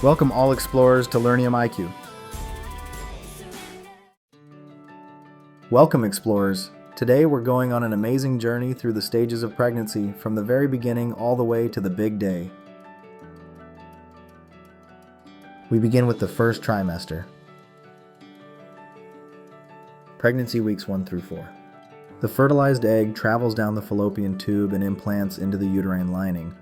Welcome all explorers to LearniumIQ. Welcome explorers. Today we're going on an amazing journey through the stages of pregnancy from the very beginning all the way to the big day. We begin with the first trimester. Pregnancy weeks 1 through 4. The fertilized egg travels down the fallopian tube and implants into the uterine lining.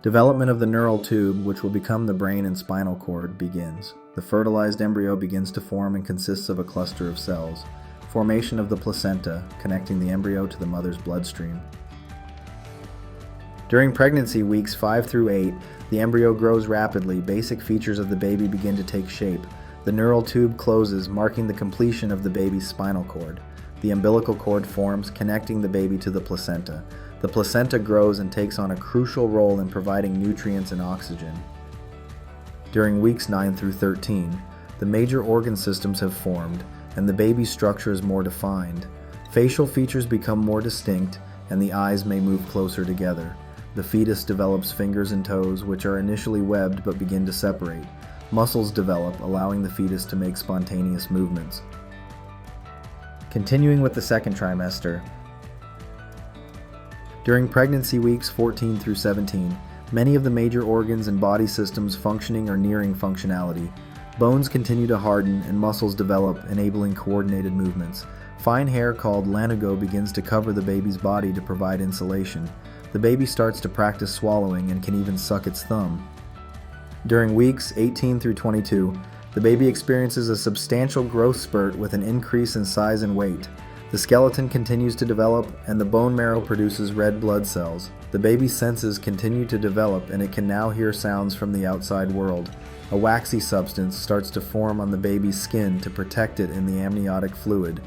Development of the neural tube, which will become the brain and spinal cord, begins. The fertilized embryo begins to form and consists of a cluster of cells. Formation of the placenta, connecting the embryo to the mother's bloodstream. During pregnancy weeks 5 through 8, the embryo grows rapidly. Basic features of the baby begin to take shape. The neural tube closes, marking the completion of the baby's spinal cord. The umbilical cord forms, connecting the baby to the placenta. The placenta grows and takes on a crucial role in providing nutrients and oxygen. During weeks 9 through 13, the major organ systems have formed, and the baby's structure is more defined. Facial features become more distinct, and the eyes may move closer together. The fetus develops fingers and toes, which are initially webbed but begin to separate. Muscles develop, allowing the fetus to make spontaneous movements. Continuing with the second trimester. During pregnancy weeks 14 through 17, many of the major organs and body systems functioning or nearing functionality. Bones continue to harden and muscles develop, enabling coordinated movements. Fine hair called lanugo begins to cover the baby's body to provide insulation. The baby starts to practice swallowing and can even suck its thumb. During weeks 18 through 22, the baby experiences a substantial growth spurt with an increase in size and weight. The skeleton continues to develop, and the bone marrow produces red blood cells. The baby's senses continue to develop, and it can now hear sounds from the outside world. A waxy substance starts to form on the baby's skin to protect it in the amniotic fluid.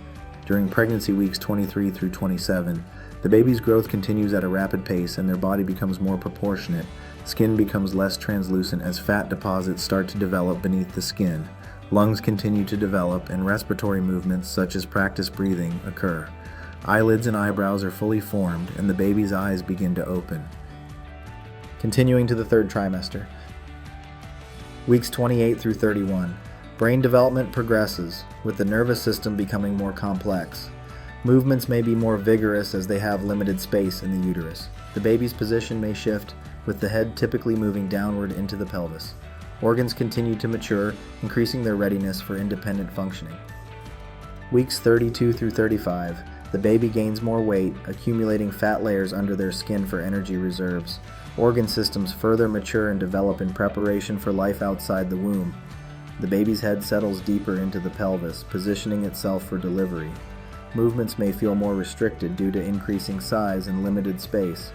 During pregnancy weeks 23 through 27, the baby's growth continues at a rapid pace, and their body becomes more proportionate. Skin becomes less translucent as fat deposits start to develop beneath the skin. Lungs continue to develop, and respiratory movements such as practice breathing occur. Eyelids and eyebrows are fully formed, and the baby's eyes begin to open. Continuing to the third trimester. Weeks 28 through 31. Brain development progresses, with the nervous system becoming more complex. Movements may be more vigorous as they have limited space in the uterus. The baby's position may shift, with the head typically moving downward into the pelvis. Organs continue to mature, increasing their readiness for independent functioning. Weeks 32 through 35, the baby gains more weight, accumulating fat layers under their skin for energy reserves. Organ systems further mature and develop in preparation for life outside the womb. The baby's head settles deeper into the pelvis, positioning itself for delivery. Movements may feel more restricted due to increasing size and limited space.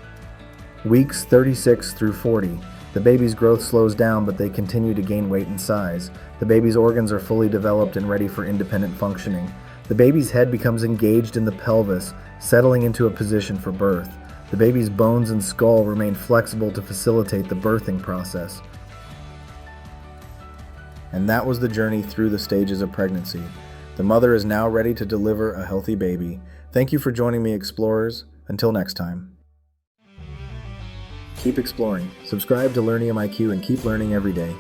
Weeks 36 through 40. The baby's growth slows down, but they continue to gain weight and size. The baby's organs are fully developed and ready for independent functioning. The baby's head becomes engaged in the pelvis, settling into a position for birth. The baby's bones and skull remain flexible to facilitate the birthing process. And that was the journey through the stages of pregnancy. The mother is now ready to deliver a healthy baby. Thank you for joining me, explorers. Until next time. Keep exploring. Subscribe to LearniumIQ and keep learning every day.